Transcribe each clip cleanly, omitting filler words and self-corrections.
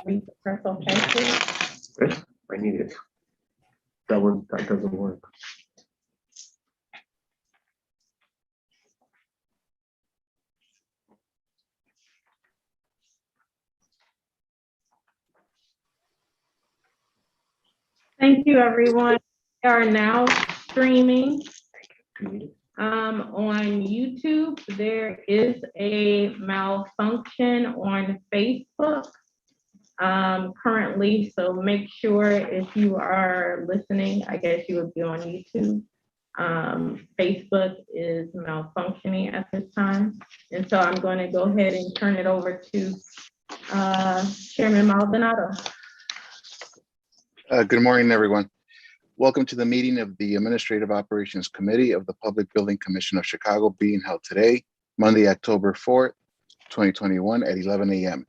read the first, okay, please? I need it. That one, that doesn't work. Thank you, everyone. We are now streaming You need it? on YouTube. There is a malfunction on Facebook currently, so make sure if you are listening, I guess you would be on YouTube. Facebook is malfunctioning at this time, and so I'm going to go ahead and turn it over to Chairman Maldonado. Good morning, everyone. Welcome to the meeting of the Administrative Operations Committee of the Public Building Commission of Chicago, being held today, Monday, October 4th, 2021 at 11 a.m.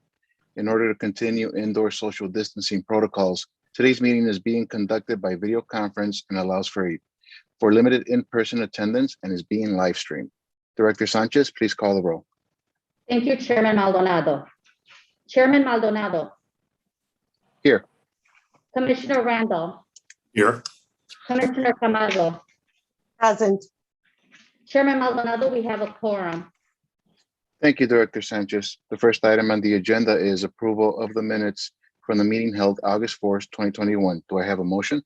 In order to continue indoor social distancing protocols, today's meeting is being conducted by video conference and allows for limited in-person attendance and is being live streamed. Director Sanchez, please call the roll. Thank you, Chairman Maldonado. Chairman Maldonado. Here. Commissioner Randall. Here. Commissioner Camargo. Present. Chairman Maldonado, we have a quorum. Thank you, Director Sanchez. The first item on the agenda is approval of the minutes from the meeting held August 4th, 2021. Do I have a motion?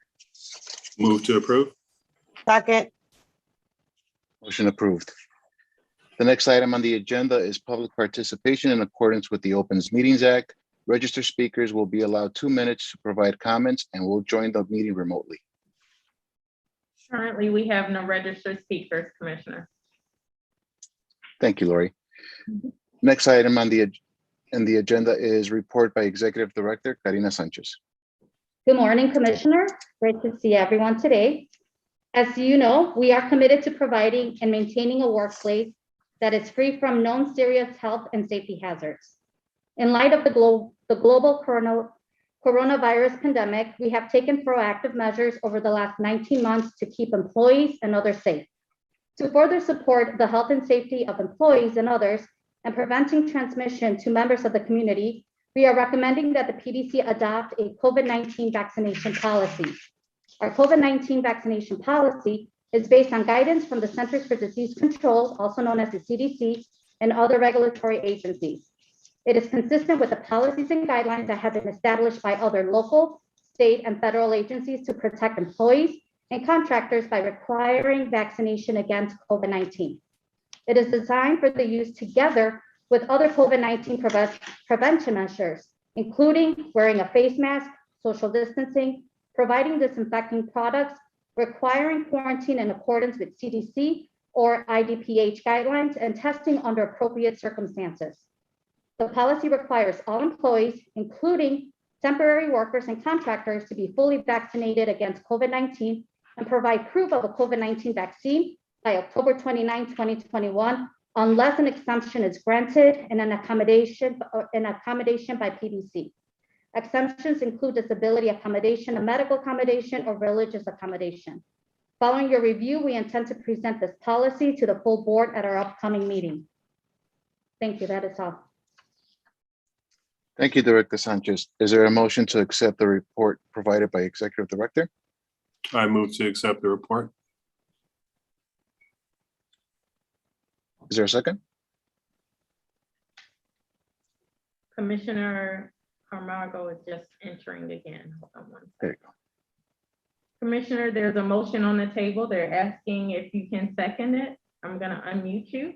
Move to approve. Second. Motion approved. The next item on the agenda is public participation in accordance with the Opens Meetings Act. Registered speakers will be allowed 2 minutes to provide comments and will join the meeting remotely. Currently, we have no registered speakers, Commissioner. Thank you, Lori. Next item on the agenda is report by Executive Director Karina Sanchez. Good morning, Commissioner. Great to see everyone today. As you know, we are committed to providing and maintaining a workplace that is free from known serious health and safety hazards. In light of the global coronavirus pandemic, we have taken proactive measures over the last 19 months to keep employees and others safe. To further support the health and safety of employees and others and preventing transmission to members of the community, we are recommending that the PDC adopt a COVID-19 vaccination policy. Our COVID-19 vaccination policy is based on guidance from the Centers for Disease Control, also known as the CDC, and other regulatory agencies. It is consistent with the policies and guidelines that have been established by other local, state, and federal agencies to protect employees and contractors by requiring vaccination against COVID-19. It is designed for the use together with other COVID-19 prevention measures, including wearing a face mask, social distancing, providing disinfecting products, requiring quarantine in accordance with CDC or IDPH guidelines, and testing under appropriate circumstances. The policy requires all employees, including temporary workers and contractors, to be fully vaccinated against COVID-19 and provide proof of a COVID-19 vaccine by October 29, 2021, unless an exemption is granted and an accommodation by PDC. Exemptions include disability accommodation, a medical accommodation, or religious accommodation. Following your review, we intend to present this policy to the full board at our upcoming meeting. Thank you, that is all. Thank you, Director Sanchez. Is there a motion to accept the report provided by Executive Director? I move to accept the report. Is there a second? Commissioner Camargo is just entering again. Hold on one second. There you go. Commissioner, there's a motion on the table. They're asking if you can second it. I'm going to unmute you.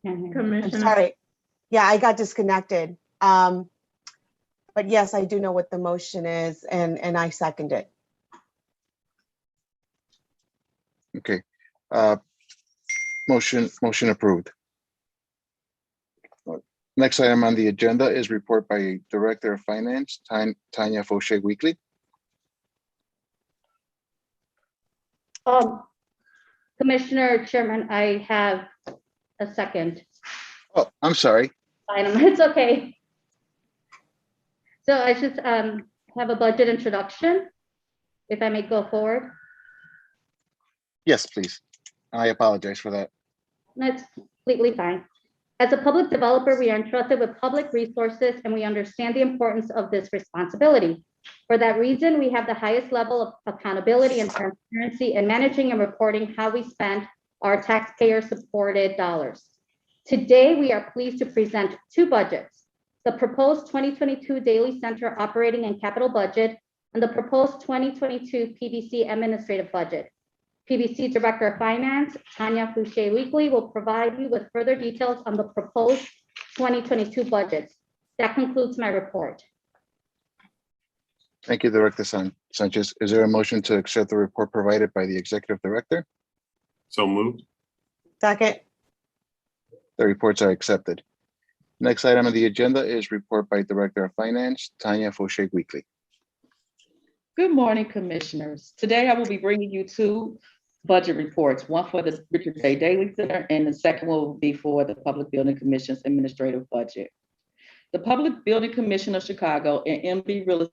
I'm Commissioner. sorry. Yeah, I got disconnected. But yes, I do know what the motion is, and I second it. Okay. Motion approved. Next item on the agenda is report by Director of Finance, Tanya Fauché-Weekly. Commissioner Chairman, I have a second Oh, I'm sorry. item. It's okay. So I just have a budget introduction, if I may go forward. Yes, please. I apologize for that. That's completely fine. As a public developer, we are entrusted with public resources and we understand the importance of this responsibility. For that reason, we have the highest level of accountability and transparency in managing and reporting how we spend our taxpayer-supported dollars. Today, we are pleased to present two budgets: the proposed 2022 Daily Center operating and capital budget and the proposed 2022 PBC administrative budget. PBC Director of Finance, Tanya Fouché-Weekly, will provide you with further details on the proposed 2022 budgets. That concludes my report. Thank you, Director Sanchez. Is there a motion to accept the report provided by the Executive Director? So moved. Second. The reports are accepted. Next item on the agenda is report by Director of Finance, Tanya Fouché-Weekly. Good morning, Commissioners. Today, I will be bringing you two budget reports, one for the Richard J. Daley Center, and the second one will be for the Public Building Commission's administrative budget. The Public Building Commission of Chicago and MB Real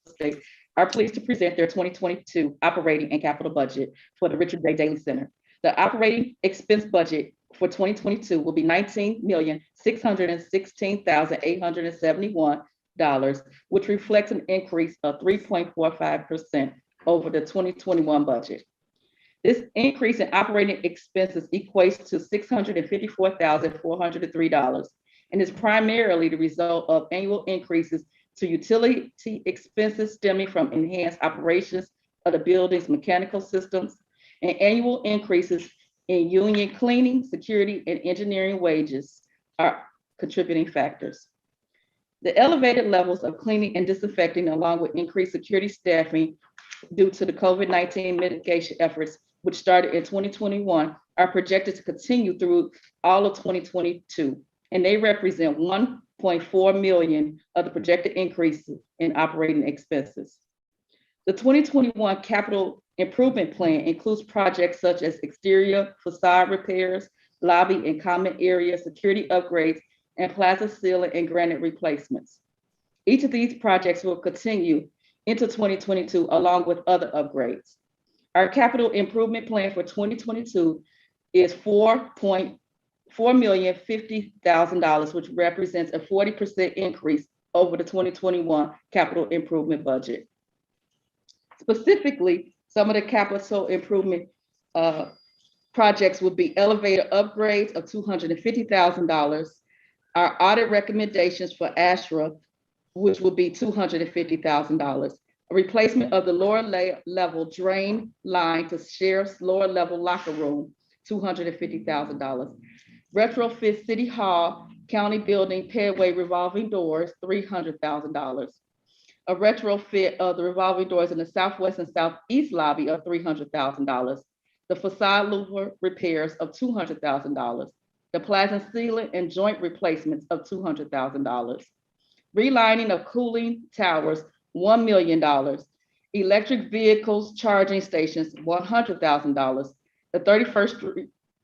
Estate are pleased to present their 2022 operating and capital budget for the Richard J. Daley Center. The operating expense budget for 2022 will be $19,616,871, which reflects an increase of 3.45% over the 2021 budget. This increase in operating expenses equates to $654,403 and is primarily the result of annual increases to utility expenses stemming from enhanced operations of the building's mechanical systems and annual increases in union cleaning, security, and engineering wages are contributing factors. The elevated levels of cleaning and disinfecting, along with increased security staffing due to the COVID-19 mitigation efforts, which started in 2021, are projected to continue through all of 2022, and they represent 1.4 million of the projected increases in operating expenses. The 2021 capital improvement plan includes projects such as exterior facade repairs, lobby and common area security upgrades, and plaza ceiling and granite replacements. Each of these projects will continue into 2022 along with other upgrades. Our capital improvement plan for 2022 is $4,050,000, which represents a 40% increase over the 2021 capital improvement budget. Specifically, some of the capital improvement projects would be elevator upgrades of $250,000, our audit recommendations for ASHRA, which will be $250,000, a replacement of the lower level drain line to sheriff's lower level locker room, $250,000, retrofit City Hall County Building Pedway revolving doors, $300,000, a retrofit of the revolving doors in the southwest and southeast lobby of $300,000, the facade louver repairs of $200,000, the plaza ceiling and joint replacements of $200,000, relining of cooling towers, $1 million, electric vehicles charging stations, $100,000, the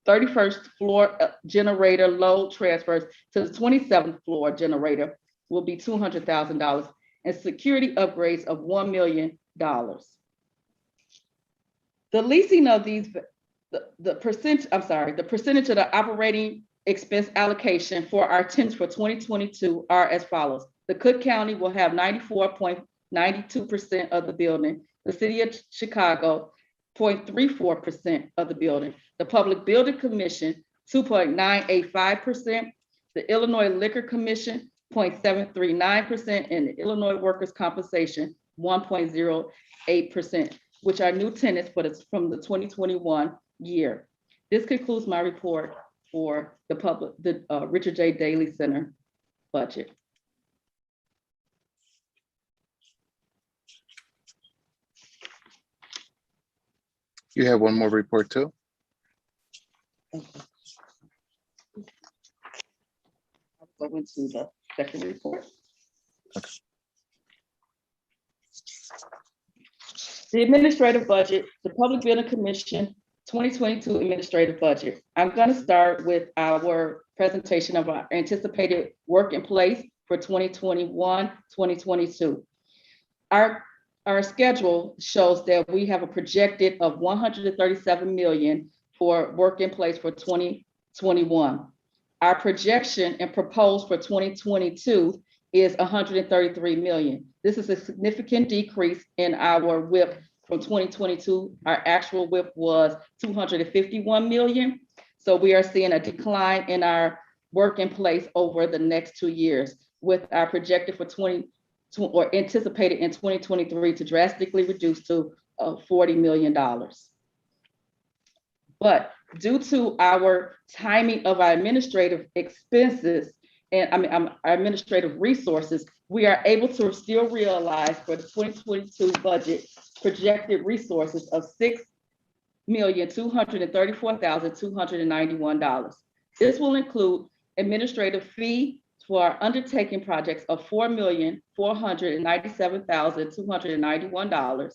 31st floor generator load transfers to the 27th floor generator will be $200,000, and security upgrades of $1 million. The leasing of these, the percentage of the operating expense allocation for our tenants for 2022 are as follows. The Cook County will have 94.92% of the building. The City of Chicago, 0.34% of the building. The Public Building Commission, 2.985%. The Illinois Liquor Commission, 0.739%, and the Illinois Workers' Compensation, 1.08%, which are new tenants from the 2021 year. This concludes my report for the Richard J. Daley Center budget. You have one more report too? I'll go into the second report. Okay. The administrative budget, the Public Building Commission 2022 administrative budget. I'm going to start with our presentation of our anticipated work in place for 2021-2022. Our our schedule shows that we have a projected of 137 million for work in place for 2021. Our projection and proposed for 2022 is 133 million. This is a significant decrease in our WIP from 2022. Our actual WIP was 251 million. So we are seeing a decline in our work in place over the next 2 years, with our projected for or anticipated in 2023 to drastically reduce to $40 million. But due to our timing of our administrative expenses and our administrative resources, we are able to still realize for the 2022 budget projected resources of $6,234,291. This will include administrative fee for our undertaking projects of $4,497,291.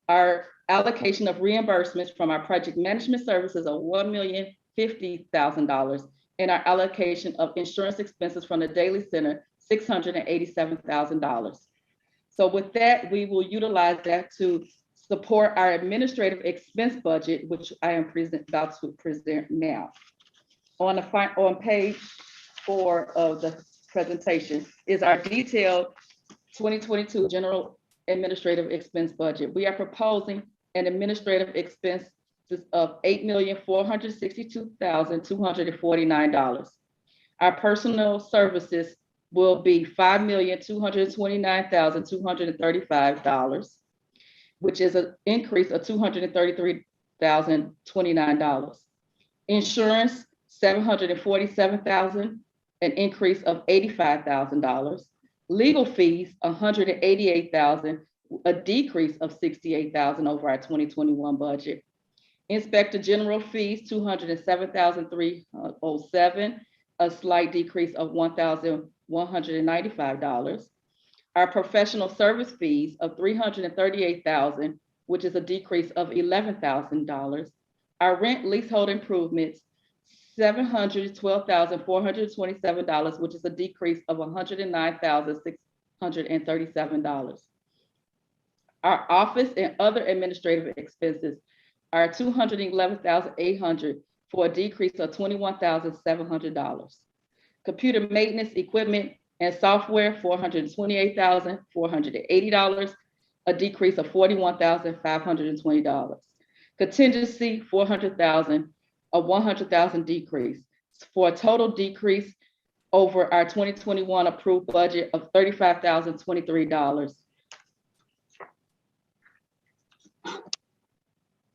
Our allocation of reimbursements from our project management services of $1,050,000, and our allocation of insurance expenses from the Daily Center, $687,000. So with that, we will utilize that to support our administrative expense budget, which I am about to present now. On page 4 of the presentation is our detailed 2022 general administrative expense budget. We are proposing an administrative expense of $8,462,249. Our personal services will be $5,229,235, which is an increase of $233,029. Insurance, $747,000, an increase of $85,000. Legal fees, $188,000, a decrease of $68,000 over our 2021 budget. Inspector General fees, $207,307, a slight decrease of $1,195. Our professional service fees of $338,000, which is a decrease of $11,000. Our rent leasehold improvements, $712,427, which is a decrease of $109,637. Our office and other administrative expenses are $211,800 for a decrease of $21,700. Computer maintenance, equipment, and software, $428,480, a decrease of $41,520. Contingency, $400,000, a $100,000 decrease, for a total decrease over our 2021 approved budget of $35,023.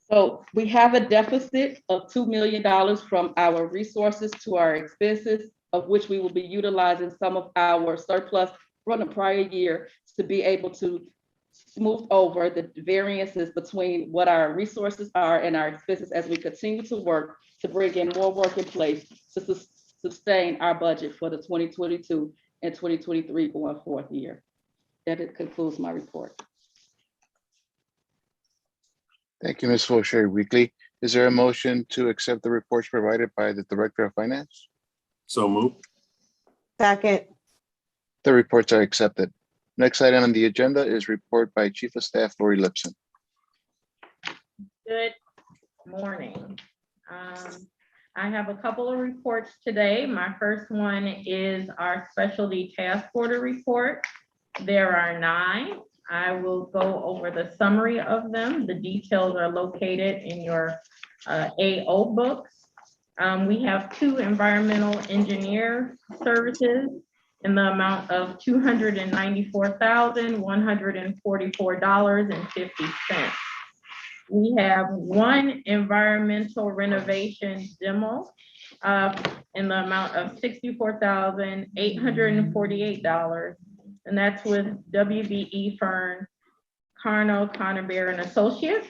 So we have a deficit of $2 million from our resources to our expenses, of which we will be utilizing some of our surplus from the prior year to be able to smooth over the variances between what our resources are and our expenses as we continue to work to bring in more work in place to sustain our budget for the 2022 and 2023 going forth year. That concludes my report. Thank you, Ms. Faucher-Weekly. Is there a motion to accept the reports provided by the Director of Finance? So moved. Second. The reports are accepted. Next item on the agenda is report by Chief of Staff Lori Lipson. Good morning. I have a couple of reports today. My first one is our specialty task order report. There are 9. I will go over the summary of them. The details are located in your AO books. We have 2 environmental engineer services in the amount of $294,144.50. We have 1 environmental renovation demo in the amount of $64,848. And that's with WBE firm Carno, Conover and Associates.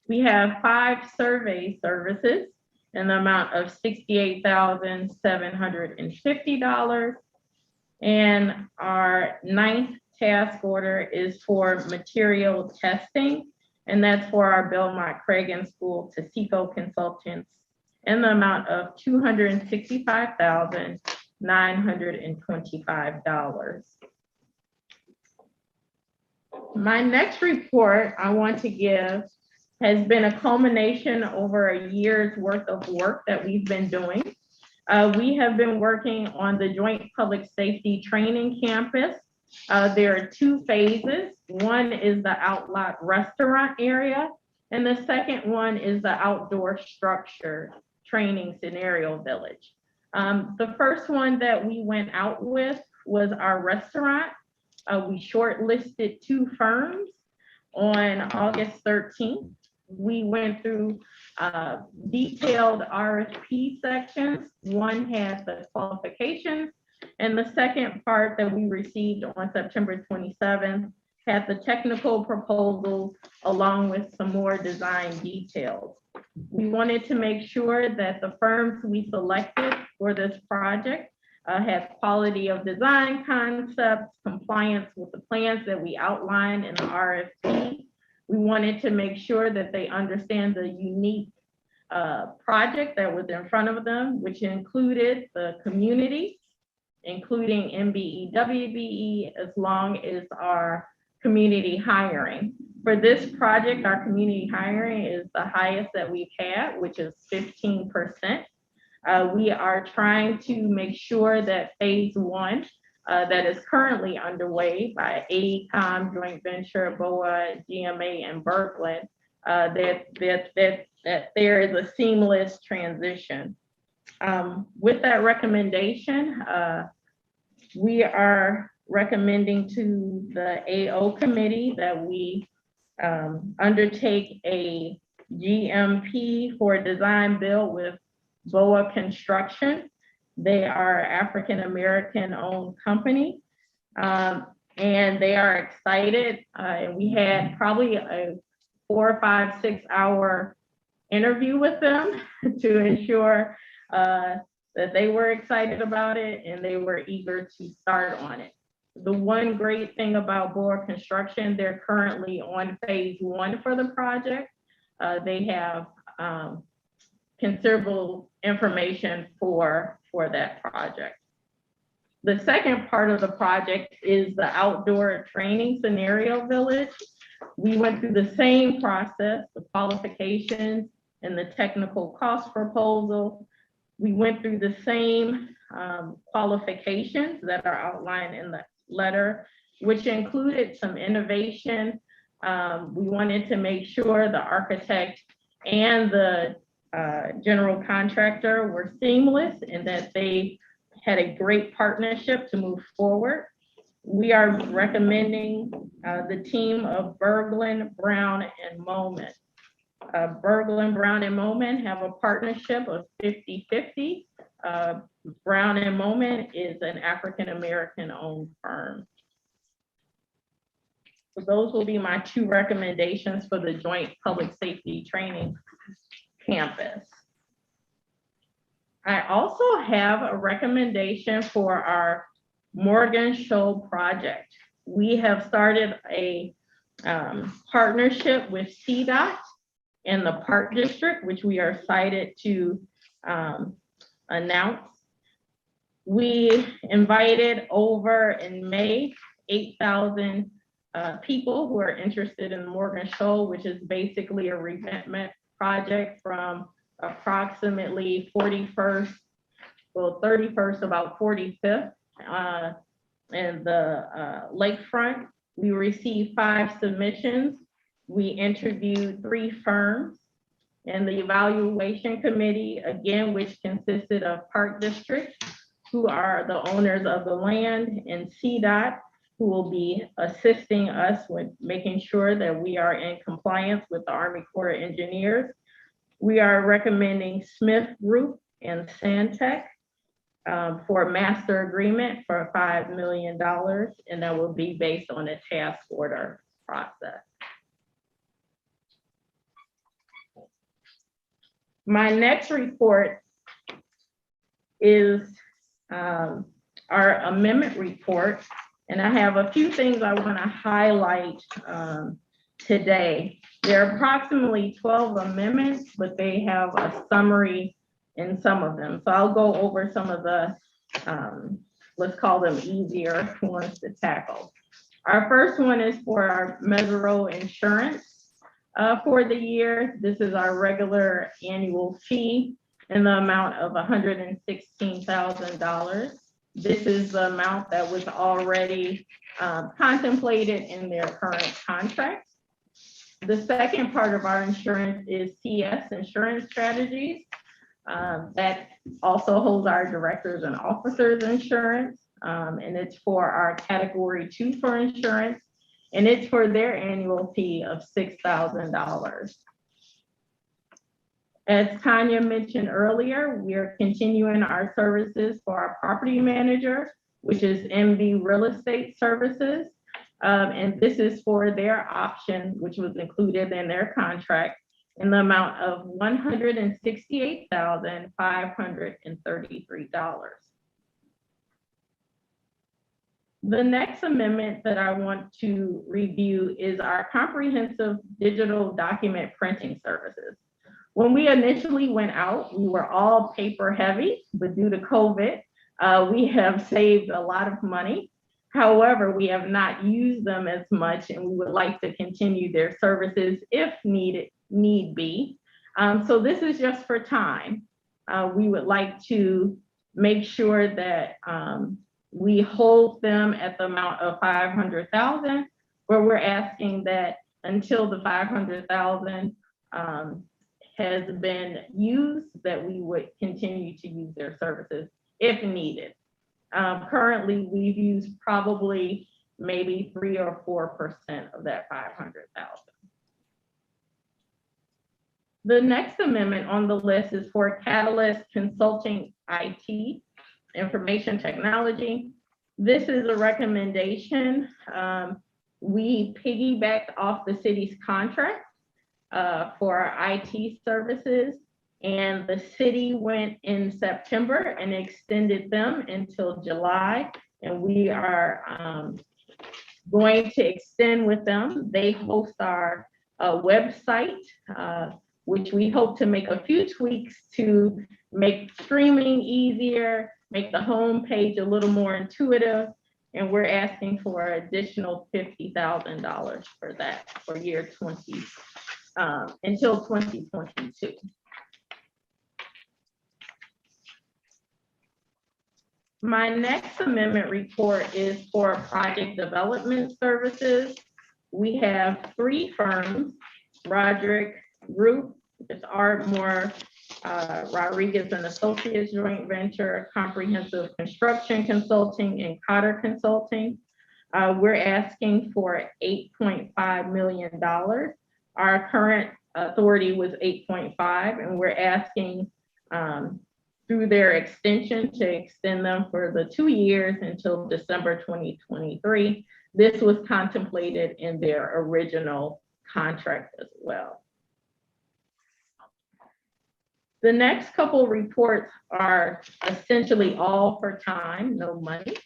We have 5 survey services in the amount of $68,750. And our 9th task order is for material testing. And that's for our Belmont Cragen School to Seco Consultants in the amount of $265,925. My next report I want to give has been a culmination over a year's worth of work that we've been doing. We have been working on the Joint Public Safety Training Campus. There are 2 phases. One is the outlot restaurant area, and the second one is the outdoor structure training scenario village. The first one that we went out with was our restaurant. We shortlisted 2 firms on August 13th. We went through detailed RFP sections. One had the qualifications, and the second part that we received on September 27th had the technical proposals along with some more design details. We wanted to make sure that the firms we selected for this project had quality of design concepts, compliance with the plans that we outlined in the RFP. We wanted to make sure that they understand the unique project that was in front of them, which included the community, including MBE, WBE, as long as our community hiring. For this project, our community hiring is the highest that we've had, which is 15%. We are trying to make sure that phase 1 that is currently underway by AECOM, joint venture, BOA, GMA, and Berkland, that there is a seamless transition. With that recommendation, we are recommending to the AO committee that we undertake a GMP for design build with BOA Construction. They are African-American owned company, and they are excited. And we had probably a 4, 5, 6 hour interview with them to ensure that they were excited about it and they were eager to start on it. The one great thing about BOA Construction, they're currently on phase 1 for the project. They have considerable information for that project. The second part of the project is the outdoor training scenario village. We went through the same process, the qualifications and the technical cost proposal. We went through the same qualifications that are outlined in the letter, which included some innovation. We wanted to make sure the architect and the general contractor were seamless and that they had a great partnership to move forward. We are recommending the team of Berglund, Brown, and Moman. Berglund, Brown, and Moman have a partnership of 50-50. Brown and Moman is an African-American owned firm. So those will be my 2 recommendations for the Joint Public Safety Training Campus. I also have a recommendation for our Morgan Show project. We have started a partnership with CDOT and the Park District, which we are excited to announce. We invited over in May 8,000 people who are interested in the Morgan Show, which is basically a revetment project from approximately 31st, well, 31st, about 45th, and the lakefront. We received 5 submissions. We interviewed 3 firms, and the evaluation committee, again, which consisted of Park District, who are the owners of the land, and CDOT, who will be assisting us with making sure that we are in compliance with the Army Corps of Engineers. We are recommending Smith Group and Santec for a master agreement for $5 million, and that will be based on a task order process. My next report is our amendment report, and I have a few things I want to highlight today. There are approximately 12 amendments, but they have a summary in some of them. So I'll go over some of the, let's call them easier ones to tackle. Our first one is for our Mesero insurance for the year. This is our regular annual fee in the amount of $116,000. This is the amount that was already contemplated in their current contract. The second part of our insurance is CS Insurance Strategies. That also holds our directors and officers insurance. And it's for our category 2 for insurance. And it's for their annual fee of $6,000. As Tanya mentioned earlier, we are continuing our services for our property manager, which is MB Real Estate Services. And this is for their option, which was included in their contract, in the amount of $168,533. The next amendment that I want to review is our comprehensive digital document printing services. When we initially went out, we were all paper heavy, but due to COVID, we have saved a lot of money. However, we have not used them as much, and we would like to continue their services if need be. So this is just for time. We would like to make sure that we hold them at the amount of $500,000, where we're asking that until the $500,000 has been used, that we would continue to use their services if needed. Currently, we've used probably maybe 3 or 4% of that $500,000. The next amendment on the list is for Catalyst Consulting IT, Information Technology. This is a recommendation. We piggybacked off the city's contract for our IT services, and the city went in September and extended them until July, and we are going to extend with them. They host our website, which we hope to make a few tweaks to make streaming easier, make the home page a little more intuitive, and we're asking for an additional $50,000 for that for year 20 until 2022. My next amendment report is for project development services. We have 3 firms: Roderick Group, it's Ardmore Rodriguez and Associates Joint Venture, Comprehensive Construction Consulting, and Cotter Consulting. We're asking for $8.5 million. Our current authority was 8.5, and we're asking through their extension to extend them for the 2 years until December 2023. This was contemplated in their original contract as well. The next couple reports are essentially all for time, no money.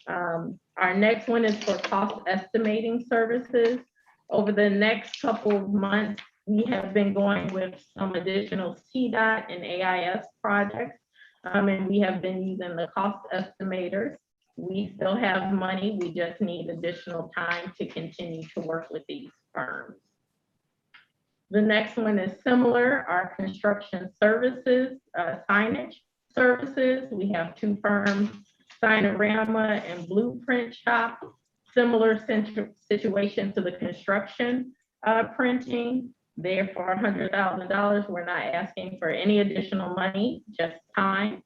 Our next one is for cost estimating services. Over the next couple of months, we have been going with some additional CDOT and AIS projects, and we have been using the cost estimators. We still have money, we just need additional time to continue to work with these firms. The next one is similar, our construction services, signage services. We have 2 firms, Signorama and Blueprint Shop. Similar situation to the construction printing. There for $100,000. We're not asking for any additional money, just time.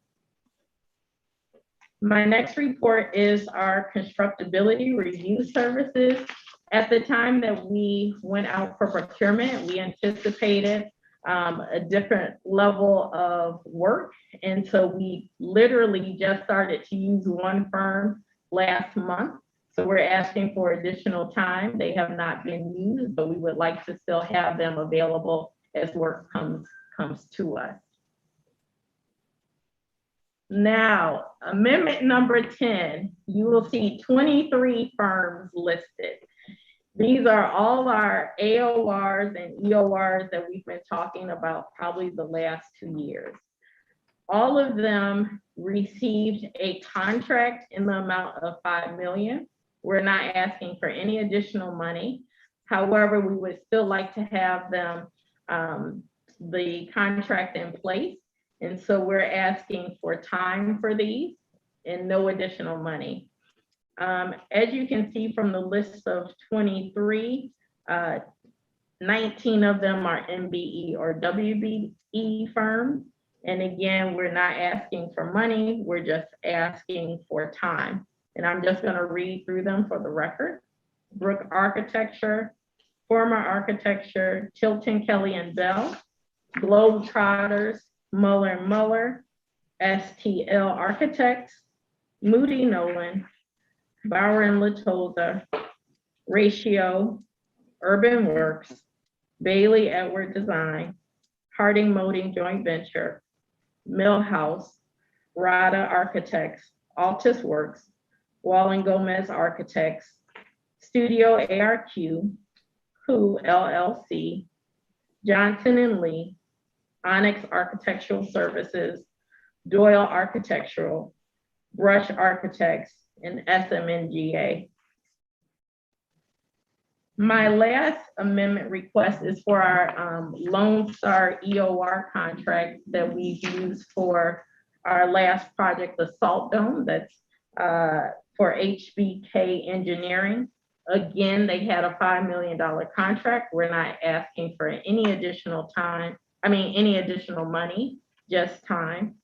My next report is our constructability review services. At the time that we went out for procurement, we anticipated a different level of work. And so we literally just started to use 1 firm last month. So we're asking for additional time. They have not been used, but we would like to still have them available as work comes to us. Now, amendment number 10, you will see 23 firms listed. These are all our AORs and EORs that we've been talking about probably the last 2 years. All of them received a contract in the amount of $5 million. We're not asking for any additional money. However, we would still like to have them, the contract in place. And so we're asking for time for these and no additional money. As you can see from the list of 23, 19 of them are MBE or WBE firms. And again, we're not asking for money, we're just asking for time. And I'm just gonna read through them for the record. Brook Architecture, Former Architecture, Chilton, Kelly and Bell, Globetrotters, Muller and Muller, STL Architects, Moody Nolan, Bauer and Latoza, Ratio, Urban Works, Bailey Edward Design, Harding Molding Joint Venture, Millhouse, Rada Architects, Altus Works, Wall and Gomez Architects, Studio ARQ, Who LLC, Johnson and Lee, Onyx Architectural Services, Doyle Architectural, Brush Architects, and SMNGA. My last amendment request is for our Lone Star EOR contract that we've used for our last project, the Salt Dome, that's for HBK Engineering. Again, they had a $5 million contract. We're not asking for any additional any additional money, just time.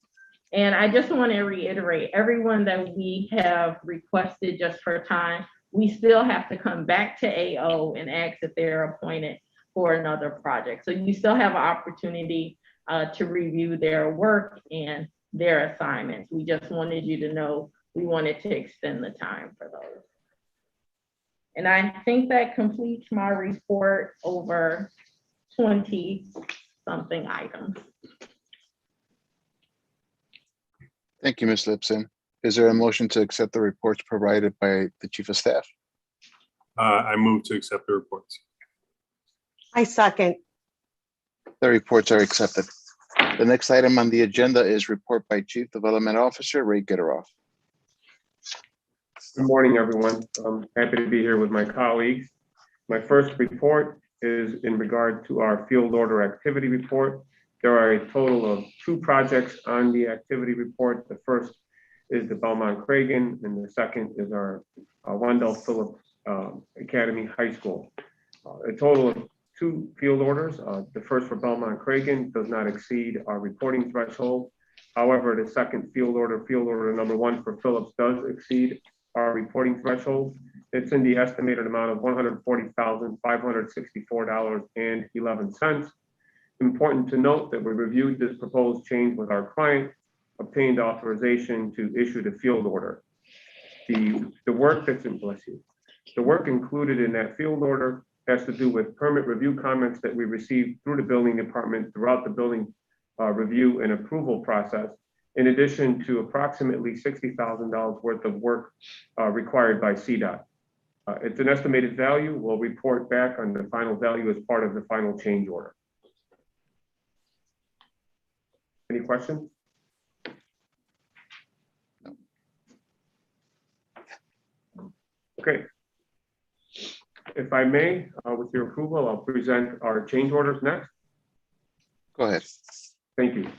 And I just want to reiterate, everyone that we have requested just for time, we still have to come back to AO and ask if they're appointed for another project. So you still have an opportunity to review their work and their assignments. We just wanted you to know we wanted to extend the time for those. And I think that completes my report over 20-something items. Thank you, Ms. Lipson. Is there a motion to accept the reports provided by the Chief of Staff? I move to accept the reports. I second. The reports are accepted. The next item on the agenda is report by Chief Development Officer Ray Getteroff. Good morning, everyone. I'm happy to be here with my colleagues. My first report is in regard to our field order activity report. There are a total of 2 projects on the activity report. The first is the Belmont Cragen, and the second is our Wendell Phillips Academy High School. A total of 2 field orders. The first for Belmont Cragen does not exceed our reporting threshold. However, the second field order number 1 for Phillips does exceed our reporting threshold. It's in the estimated amount of $140,564.11. Important to note that we reviewed this proposed change with our client, obtained authorization to issue the field order. The work that's in, bless you, the work included in that field order has to do with permit review comments that we received through the building department throughout the building review and approval process, in addition to approximately $60,000 worth of work required by CDOT. It's an estimated value. We'll report back on the final value as part of the final change order. Any questions? Okay. If I may, with your approval, I'll present our change orders next. Go ahead. Thank you.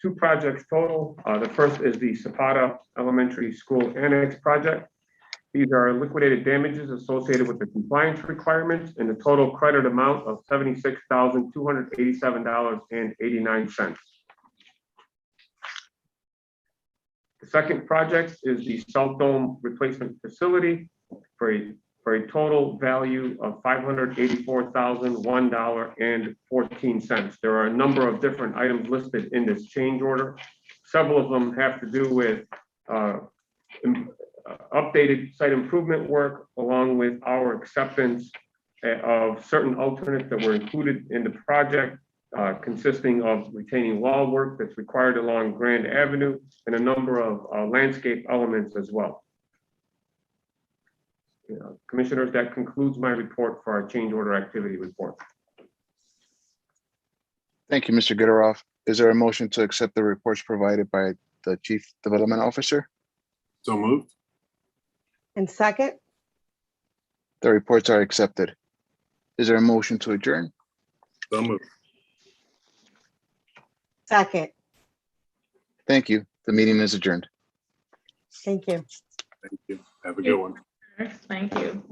2 projects total. The first is the Zapata Elementary School Annex project. These are liquidated damages associated with the compliance requirements and the total credit amount of $76,287.89. The second project is the Salt Dome replacement facility for a total value of $584,001.14. There are a number of different items listed in this change order. Several of them have to do with updated site improvement work, along with our acceptance of certain alternates that were included in the project, consisting of retaining wall work that's required along Grand Avenue and a number of landscape elements as well. Commissioners, that concludes my report for our change order activity report. Thank you, Mr. Getteroff. Is there a motion to accept the reports provided by the Chief Development Officer? So moved. And second, The reports are accepted. Is there a motion to adjourn? So moved. second. Thank you. The meeting is adjourned. Thank you. Thank you. Have a good one. Thank you.